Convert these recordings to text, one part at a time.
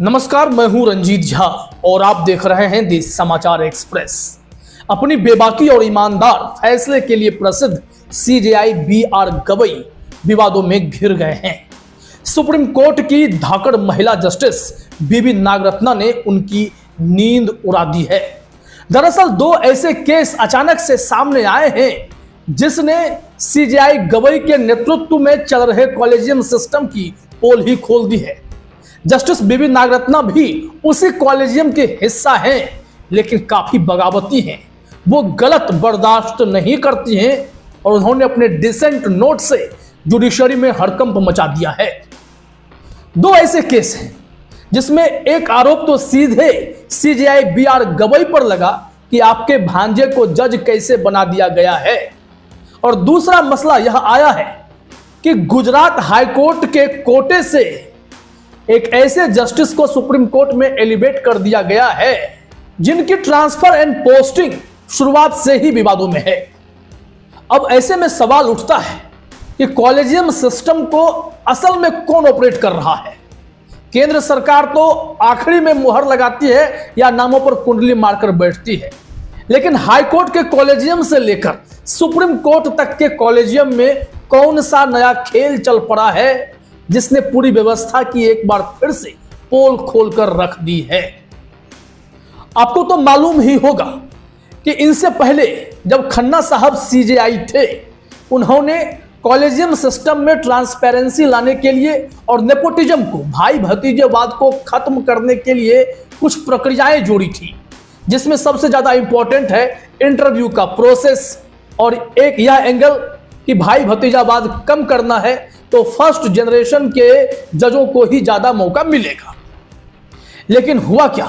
नमस्कार, मैं हूं रंजीत झा और आप देख रहे हैं देश समाचार एक्सप्रेस। अपनी बेबाकी और ईमानदार फैसले के लिए प्रसिद्ध सीजेआई बी.आर. गवई विवादों में घिर गए हैं। सुप्रीम कोर्ट की धाकड़ महिला जस्टिस बीबी नागरत्ना ने उनकी नींद उड़ा दी है। दरअसल दो ऐसे केस अचानक से सामने आए हैं जिसने सीजेआई गवई के नेतृत्व में चल रहे कॉलेजियम सिस्टम की पोल ही खोल दी है। जस्टिस बीबी नागरत्ना भी उसी कॉलेजियम के हिस्सा हैं, लेकिन काफी बगावती हैं। वो गलत बर्दाश्त नहीं करती हैं और उन्होंने अपने डिसेंट नोट से जुडिशरी में हड़कंप मचा दिया है। दो ऐसे केस हैं जिसमें एक आरोप तो सीधे सीजेआई बी.आर. गवई पर लगा कि आपके भांजे को जज कैसे बना दिया गया है, और दूसरा मसला यह आया है कि गुजरात हाईकोर्ट के कोटे से एक ऐसे जस्टिस को सुप्रीम कोर्ट में एलिवेट कर दिया गया है जिनकी ट्रांसफर एंड पोस्टिंग शुरुआत से ही विवादों में है। अब ऐसे में सवाल उठता है कि कॉलेजियम सिस्टम को असल में कौन ऑपरेट कर रहा है। केंद्र सरकार तो आखिरी में मुहर लगाती है या नामों पर कुंडली मारकर बैठती है, लेकिन हाईकोर्ट के कॉलेजियम से लेकर सुप्रीम कोर्ट तक के कॉलेजियम में कौन सा नया खेल चल पड़ा है जिसने पूरी व्यवस्था की एक बार फिर से पोल खोलकर रख दी है। आपको तो मालूम ही होगा कि इनसे पहले जब खन्ना साहब सीजेआई थे, उन्होंने कॉलेजियम सिस्टम में ट्रांसपेरेंसी लाने के लिए और नेपोटिज्म को, भाई भतीजेवाद को खत्म करने के लिए कुछ प्रक्रियाएं जोड़ी थी, जिसमें सबसे ज्यादा इंपॉर्टेंट है इंटरव्यू का प्रोसेस, और एक यह एंगल कि भाई भतीजावाद कम करना है तो फर्स्ट जनरेशन के जजों को ही ज्यादा मौका मिलेगा। लेकिन हुआ क्या,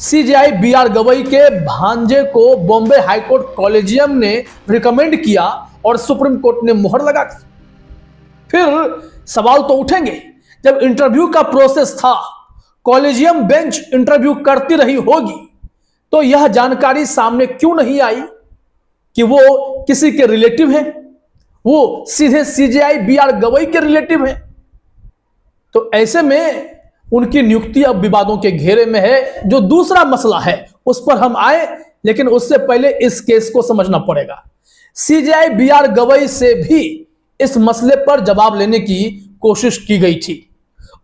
सीजेआई बी.आर. गवई के भांजे को बॉम्बे हाईकोर्ट कॉलेजियम ने रिकमेंड किया और सुप्रीम कोर्ट ने मुहर लगा दी। फिर सवाल तो उठेंगे, जब इंटरव्यू का प्रोसेस था, कॉलेजियम बेंच इंटरव्यू करती रही होगी, तो यह जानकारी सामने क्यों नहीं आई कि वो किसी के रिलेटिव हैं, वो सीधे सीजेआई बी.आर. गवई के रिलेटिव हैं। तो ऐसे में उनकी नियुक्ति अब विवादों के घेरे में है। जो दूसरा मसला है उस पर हम आए, लेकिन उससे पहले इस केस को समझना पड़ेगा। CJI B R. गवई से भी इस मसले पर जवाब लेने की कोशिश की गई थी।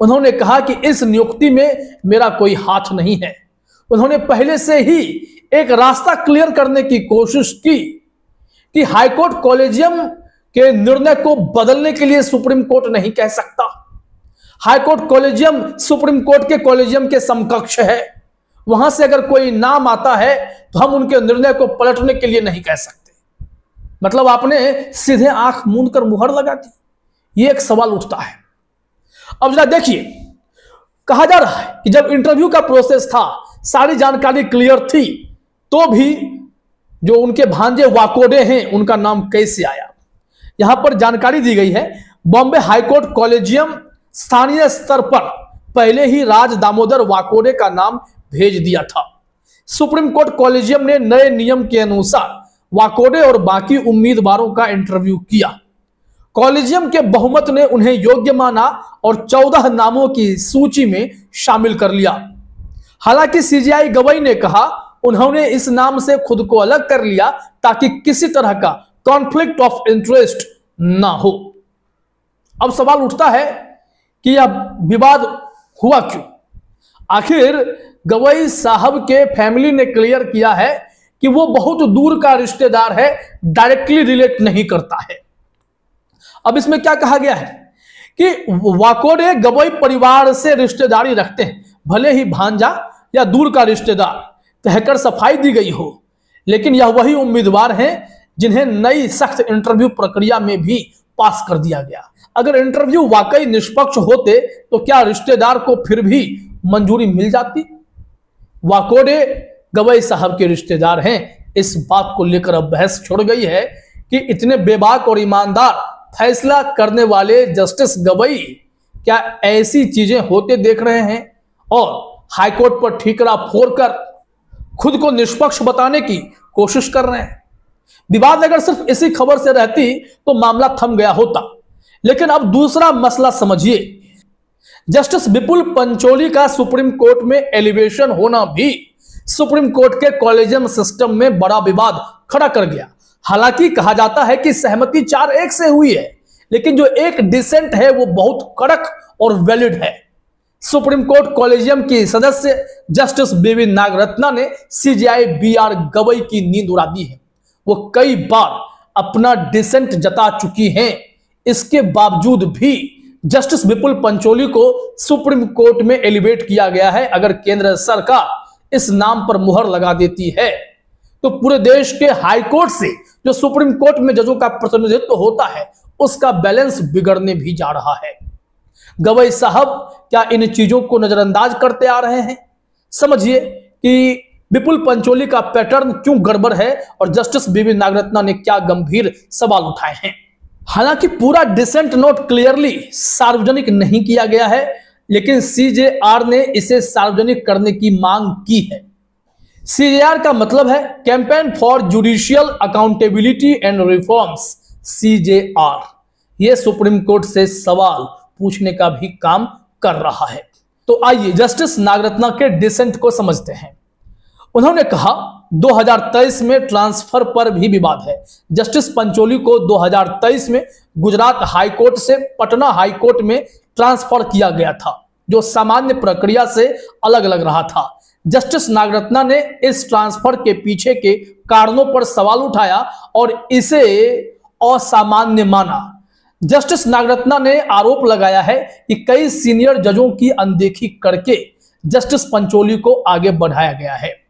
उन्होंने कहा कि इस नियुक्ति में मेरा कोई हाथ नहीं है। उन्होंने पहले से ही एक रास्ता क्लियर करने की कोशिश की कि हाईकोर्ट कॉलेजियम के निर्णय को बदलने के लिए सुप्रीम कोर्ट नहीं कह सकता। हाईकोर्ट कॉलेजियम सुप्रीम कोर्ट के कॉलेजियम के समकक्ष है। वहां से अगर कोई नाम आता है तो हम उनके निर्णय को पलटने के लिए नहीं कह सकते। मतलब आपने सीधे आंख मूंद कर मुहर लगा दी। ये एक सवाल उठता है। अब जरा देखिए, कहा जा रहा है कि जब इंटरव्यू का प्रोसेस था, सारी जानकारी क्लियर थी, तो भी जो उनके भांजे वाकोडे हैं उनका नाम कैसे आया। यहां पर जानकारी दी गई है, बॉम्बे हाईकोर्ट कॉलेजियम स्थानीय स्तर पर पहले ही राज दामोदर वाकोडे का नाम भेज दिया था। सुप्रीम कोर्ट कॉलेजियम ने नए नियम के अनुसार वाकोडे और बाकी उम्मीदवारों का इंटरव्यू किया। कॉलेजियम के बहुमत ने उन्हें योग्य माना और 14 नामों की सूची में शामिल कर लिया। हालांकि सीजेआई गवई ने कहा उन्होंने इस नाम से खुद को अलग कर लिया ताकि किसी तरह का कॉन्फ्लिक्ट ऑफ इंटरेस्ट ना हो। अब सवाल उठता है कि यह विवाद हुआ क्यों। आखिर गवई साहब के फैमिली ने क्लियर किया है कि वो बहुत दूर का रिश्तेदार है, डायरेक्टली रिलेट नहीं करता है। अब इसमें क्या कहा गया है कि वाकोडे गवई परिवार से रिश्तेदारी रखते हैं, भले ही भांजा या दूर का रिश्तेदार कहकर सफाई दी गई हो, लेकिन यह वही उम्मीदवार हैं जिन्हें नई सख्त इंटरव्यू प्रक्रिया में भी पास कर दिया गया। अगर इंटरव्यू वाकई निष्पक्ष होते तो क्या रिश्तेदार को फिर भी मंजूरी मिल जाती। वाकोडे गवई साहब के रिश्तेदार हैं। इस बात को लेकर अब बहस छिड़ गई है कि इतने बेबाक और ईमानदार फैसला करने वाले जस्टिस गवई क्या ऐसी चीजें होते देख रहे हैं और हाईकोर्ट पर ठीकरा फोड़कर खुद को निष्पक्ष बताने की कोशिश कर रहे हैं। विवाद अगर सिर्फ इसी खबर से रहती तो मामला थम गया होता, लेकिन अब दूसरा मसला समझिए। जस्टिस विपुल पंचोली का सुप्रीम कोर्ट में एलिवेशन होना भी सुप्रीम कोर्ट के कॉलेजियम सिस्टम में बड़ा विवाद खड़ा कर गया। हालांकि कहा जाता है कि सहमति 4-1 से हुई है, लेकिन जो एक डिसेंट है वो बहुत कड़क और वैलिड है। सुप्रीम कोर्ट कॉलेजियम की सदस्य जस्टिस बीवी नागरत्ना ने सीजेआई बीआर गवई की नींद उड़ा दी है। वो कई बार अपना डिसेंट जता चुकी हैं, इसके बावजूद भी जस्टिस विपुल पंचोली को सुप्रीम कोर्ट में एलिवेट किया गया है। अगर केंद्र सरकार इस नाम पर मुहर लगा देती है तो पूरे देश के हाई कोर्ट से जो सुप्रीम कोर्ट में जजों का प्रतिनिधित्व होता है उसका बैलेंस बिगड़ने भी जा रहा है। गवई साहब क्या इन चीजों को नजरअंदाज करते आ रहे हैं? समझिए कि विपुल पंचोली का पैटर्न क्यों गड़बड़ है और जस्टिस बीवी नागरत्ना ने क्या गंभीर सवाल उठाए हैं। हालांकि पूरा डिसेंट नोट क्लियरली सार्वजनिक नहीं किया गया है, लेकिन सीजेआर ने इसे सार्वजनिक करने की मांग की है। सीजेआर का मतलब है campaign for judicial accountability and reforms, CJR. यह सुप्रीम कोर्ट से सवाल पूछने का भी काम कर रहा है। तो आइए जस्टिस नागरत्ना के डिसेंट को समझते हैं। उन्होंने कहा 2023 में ट्रांसफर पर भी विवाद है। जस्टिस पंचोली को 2023 में गुजरात हाईकोर्ट से पटना हाईकोर्ट में ट्रांसफर किया गया था, जो सामान्य प्रक्रिया से अलग लग रहा था। जस्टिस नागरत्ना ने इस ट्रांसफर के पीछे के कारणों पर सवाल उठाया और इसे असामान्य माना। जस्टिस नागरत्ना ने आरोप लगाया है कि कई सीनियर जजों की अनदेखी करके जस्टिस पंचोली को आगे बढ़ाया गया है।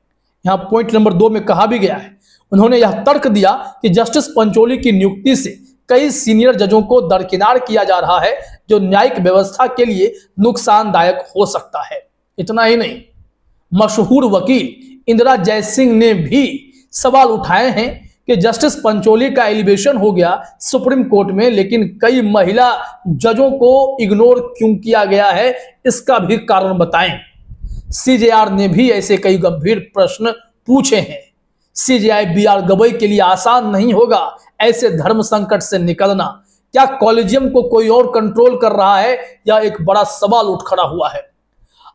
यहां पॉइंट नंबर 2 में कहा भी गया है, उन्होंने यह तर्क दिया कि जस्टिस पंचोली की नियुक्ति से कई सीनियर जजों को दरकिनार किया जा रहा है, जो न्यायिक व्यवस्था के लिए नुकसानदायक हो सकता है। इतना ही नहीं, मशहूर वकील इंदिरा जयसिंह ने भी सवाल उठाए हैं कि जस्टिस पंचोली का एलिवेशन हो गया सुप्रीम कोर्ट में, लेकिन कई महिला जजों को इग्नोर क्यों किया गया है, इसका भी कारण बताएं। सीजेआर ने भी ऐसे कई गंभीर प्रश्न पूछे हैं। सीजेआई बीआर गवई के लिए आसान नहीं होगा ऐसे धर्म संकट से निकलना। क्या कॉलेजियम को कोई और कंट्रोल कर रहा है, या एक बड़ा सवाल उठ खड़ा हुआ है।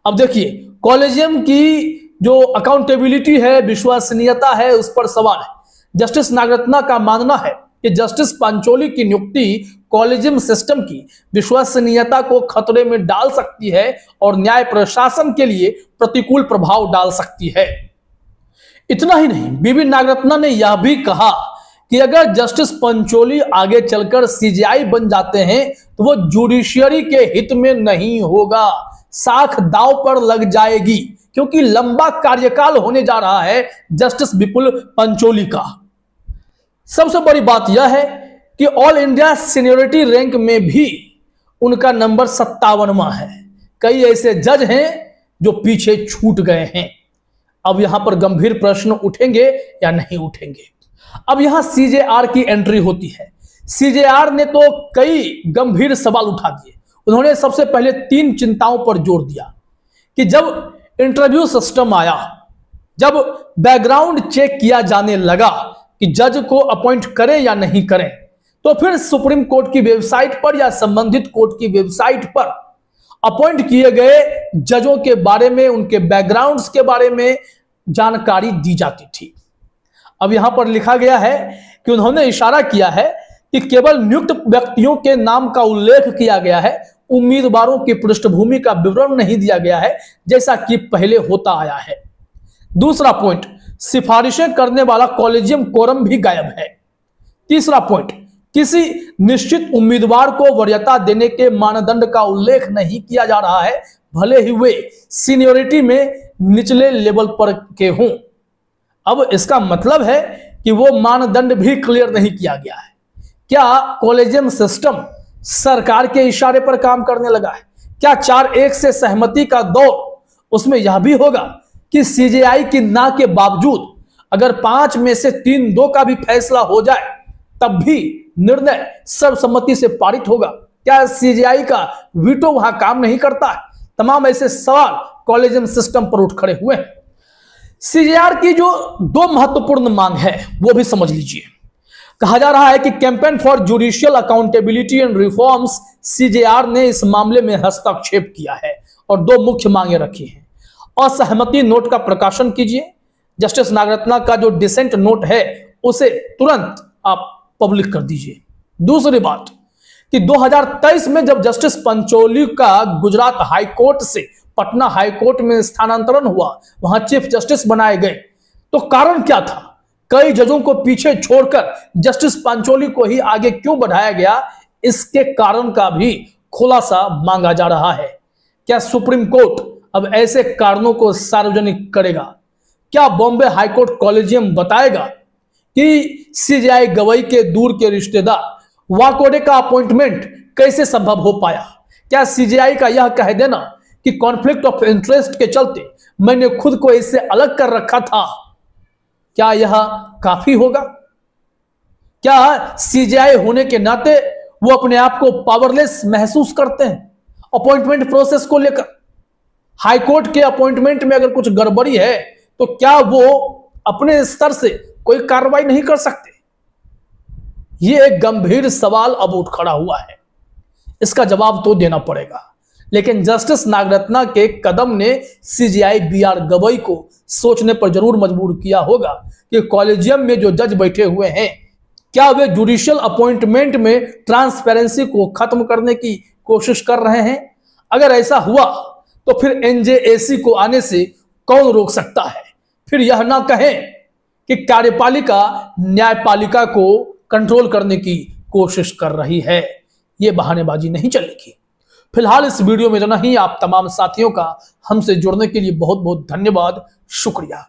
अब देखिए, कॉलेजियम की जो अकाउंटेबिलिटी है, विश्वसनीयता है, उस पर सवाल है। जस्टिस नागरत्ना का मानना है कि जस्टिस पंचोली की नियुक्ति कॉलेजियम सिस्टम की विश्वसनीयता को खतरे में डाल सकती है और न्याय प्रशासन के लिए प्रतिकूल प्रभाव डाल सकती है। इतना ही नहीं, बीबी नागरत्ना ने यह भी कहा कि अगर जस्टिस पंचोली आगे चलकर सीजेआई बन जाते हैं तो वो जुडिशियरी के हित में नहीं होगा, साख दांव पर लग जाएगी, क्योंकि लंबा कार्यकाल होने जा रहा है जस्टिस विपुल पंचोली का। सबसे बड़ी बात यह है कि ऑल इंडिया सीनियरिटी रैंक में भी उनका नंबर 57वां है। कई ऐसे जज हैं जो पीछे छूट गए हैं। अब यहां पर गंभीर प्रश्न उठेंगे या नहीं उठेंगे। अब यहां सीजेआर की एंट्री होती है। सीजेआर ने तो कई गंभीर सवाल उठा दिए। उन्होंने सबसे पहले 3 चिंताओं पर जोर दिया कि जब इंटरव्यू सिस्टम आया, जब बैकग्राउंड चेक किया जाने लगा कि जज को अपॉइंट करें या नहीं करें, तो फिर सुप्रीम कोर्ट की वेबसाइट पर या संबंधित कोर्ट की वेबसाइट पर अपॉइंट किए गए जजों के बारे में, उनके बैकग्राउंड्स के बारे में जानकारी दी जाती थी। अब यहां पर लिखा गया है कि उन्होंने इशारा किया है कि केवल नियुक्त व्यक्तियों के नाम का उल्लेख किया गया है, उम्मीदवारों की पृष्ठभूमि का विवरण नहीं दिया गया है, जैसा कि पहले होता आया है। दूसरा पॉइंट, सिफारिशें करने वाला कॉलेजियम कोरम भी गायब है। तीसरा पॉइंट, किसी निश्चित उम्मीदवार को वरीयता देने के मानदंड का उल्लेख नहीं किया जा रहा है, भले ही वे सीनियरिटी में निचले लेवल पर के हों। अब इसका मतलब है कि वो मानदंड भी क्लियर नहीं किया गया है। क्या कॉलेजियम सिस्टम सरकार के इशारे पर काम करने लगा है? क्या 4-1 से सहमति का दौर, उसमें यह भी होगा कि सीजेआई की ना के बावजूद अगर 5 में से 3-2 का भी फैसला हो जाए तब भी निर्णय सर्वसम्मति से पारित होगा? क्या सीजेआई का वीटो वहां काम नहीं करता है? तमाम ऐसे सवाल कॉलेजियम सिस्टम पर उठ खड़े हुए हैं। सीजेआर की जो 2 महत्वपूर्ण मांग है वो भी समझ लीजिए। कहा जा रहा है कि campaign for judicial accountability and reforms CJR ने इस मामले में हस्तक्षेप किया है और दो मुख्य मांगे रखी हैं। असहमति नोट का प्रकाशन कीजिए, जस्टिस नागरत्ना का जो डिसेंट नोट है उसे तुरंत आप पब्लिक कर दीजिए। दूसरी बात कि 2023 में जब जस्टिस पंचोली का गुजरात हाईकोर्ट से पटना हाईकोर्ट में स्थानांतरण हुआ, वहां चीफ जस्टिस बनाए गए, तो कारण क्या था? कई जजों को पीछे छोड़कर जस्टिस पंचोली को ही आगे क्यों बढ़ाया गया, इसके कारण का भी खुलासा मांगा जा रहा है। क्या सुप्रीम कोर्ट अब ऐसे कारणों को सार्वजनिक करेगा? क्या बॉम्बे हाईकोर्ट कॉलेजियम बताएगा कि सीजेआई गवई के दूर के रिश्तेदार वाकोडे का अपॉइंटमेंट कैसे संभव हो पाया? क्या सीजेआई का यह कह देना कि कॉन्फ्लिक्ट ऑफ इंटरेस्ट के चलते मैंने खुद को इससे अलग कर रखा था, क्या यह काफी होगा? क्या सीजेआई होने के नाते वो अपने आप को पावरलेस महसूस करते हैं अपॉइंटमेंट प्रोसेस को लेकर? हाईकोर्ट के अपॉइंटमेंट में अगर कुछ गड़बड़ी है तो क्या वो अपने स्तर से कोई कार्रवाई नहीं कर सकते? ये एक गंभीर सवाल अब उठ खड़ा हुआ है, इसका जवाब तो देना पड़ेगा। लेकिन जस्टिस नागरत्ना के कदम ने सीजेआई बीआर गवई को सोचने पर जरूर मजबूर किया होगा कि कॉलेजियम में जो जज बैठे हुए हैं, क्या वे जुडिशियल अपॉइंटमेंट में ट्रांसपेरेंसी को खत्म करने की कोशिश कर रहे हैं? अगर ऐसा हुआ तो फिर एनजेएसी को आने से कौन रोक सकता है? फिर यह ना कहें कि कार्यपालिका न्यायपालिका को कंट्रोल करने की कोशिश कर रही है। यह बहानेबाजी नहीं चलेगी। फिलहाल इस वीडियो में इतना ही। आप तमाम साथियों का हमसे जुड़ने के लिए बहुत बहुत धन्यवाद, शुक्रिया।